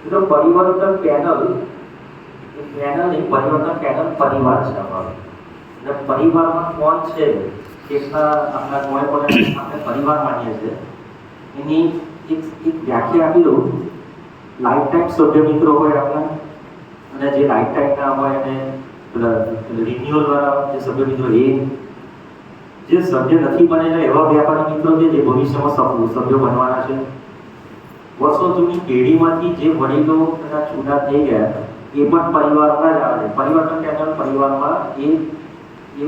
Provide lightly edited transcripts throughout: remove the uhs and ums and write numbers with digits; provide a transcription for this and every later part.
મિત્રો પરિવર્તન પેનલ એક પરિવર્તન પેનલ પરિવાર છે અમારો. એટલે પરિવારમાં કોણ છે કેટલા આપણા કોણે આપણે પરિવાર માનીએ છીએ એની એક વ્યાખ્યા આપી દઉં. લાઈફ ટાઈમ સભ્ય મિત્રો હોય આપણા, અને જે લાઈફ ટાઈમ ના હોય એને રિન્યુઅલ વાળા જે સભ્ય મિત્રો, એ જે સભ્ય નથી બનેલા એવા વ્યાપારી મિત્રો છે જે ભવિષ્યમાં સભ્ય બનવાના છે. વર્ષો જૂની પેઢીમાંથી જે વડીલો જુદા થઈ ગયા એ પણ પરિવારમાં જ આવે છે. પરિવર્તન પેનલ પરિવારમાં એ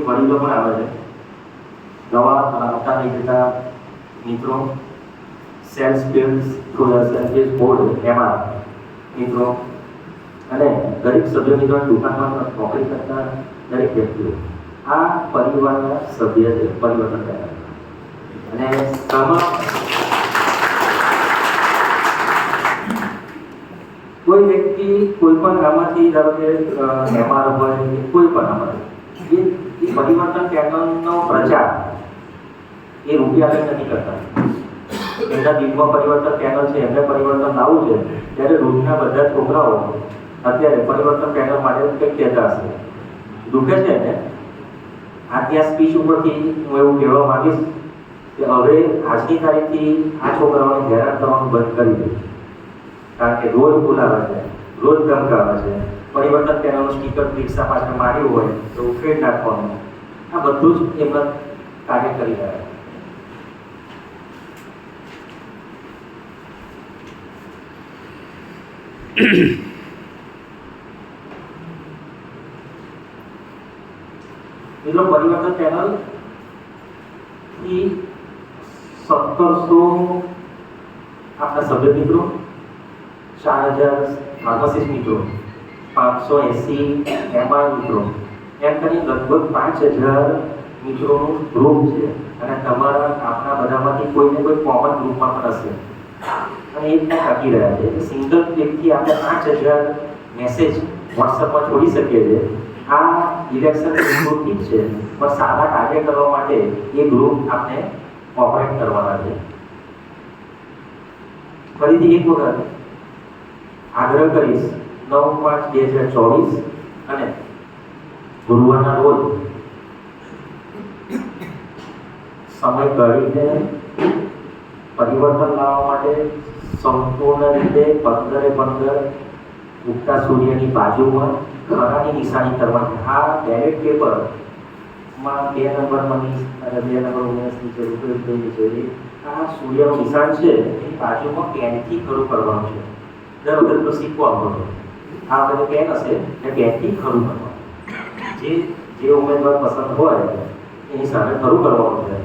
વડીલો પણ આવે છે. દવા આવતા નહીં જતા મિત્રો, સેલ્સ બોર્ડ એમાં મિત્રો, અને દરેક સભ્ય મિત્રો દુકાનમાં નોકરી કરતા દરેક વ્યક્તિઓ આ પરિવારના સભ્ય છે પરિવર્તન પેનલ. અને કોઈ વ્યક્તિ કોઈ પણ ગામમાંથી ધારો કે વેપાર હોય કોઈ પણ આમાંથી એ પરિવર્તન પેનલનો પ્રચાર એ રૂપિયા કંઈ નથી કરતા. એમના દિલમાં પરિવર્તન પેનલ છે, એમને પરિવર્તન લાવવું છે, ત્યારે રોજના બધા છોકરાઓ અત્યારે પરિવર્તન પેનલ માટે કંઈક કહેતા હશે. દુઃખે છે ને આ સ્પીચ ઉપરથી હું એવું કહેવા માંગીશ કે હવે આજની તારીખથી આ છોકરાઓને હેરાન કરવાનું બંધ કરી દે. કારણ કે રોજ બોલાવે છે, રોજ ધમકાવે છે. પરિવર્તન પેનલનું સ્ટીકર રિક્ષા પાછળ માર્યું હોય તો ઉખેડ નાખવાનું, આ બધું જ એમના કાર્ય કરી રહ્યા છે. મિત્રો પરિવર્તન પેનલ થી 1700 આપણા સભ્ય મિત્રો, 4000 ફાર્માસિસ્ટ મિત્રો, 580 એમઆર મિત્રો, એમ કરીને લગભગ 5000 મિત્રોનું ગ્રુપ છે. અને તમારા આપણા બધામાંથી કોઈને કોઈ કોમન ગ્રુપમાં પણ હશે અને એ ટકી રહ્યા છે. સિંગલ ક્લિકથી આપણે 5000 મેસેજ વોટ્સઅપમાં છોડી શકીએ છીએ. આ ઇલેક્શન ગ્રુપ ઠીક છે, પણ સારા કાર્ય કરવા માટે એ ગ્રુપ આપણે ઓપરેટ કરવાના છે. ફરીથી એક વખત આગ્રહ કરીશ, 9/5/2024 અને ગુરુવારના રોજ સમય કાઢીને પરિવર્તન લાવવા માટે સંપૂર્ણ રીતે 15 ઉગતા સૂર્યની બાજુમાં ખરાની નિશાની કરવાની. આ બેલેટ પેપરમાં 2 નંબરની અને 2 નંબર 19ની જરૂર છે. આ સૂર્યનું નિશાન છે એની બાજુમાં પેનથી ખરું કરવાનું છે. દર વખત તો શીખવા મળતો આ વખતે પેન હશે એટલે પેનથી ખરું કરવાનું. જે ઉમેદવાર પસંદ હોય એની સામે ખરું કરવાનું છે.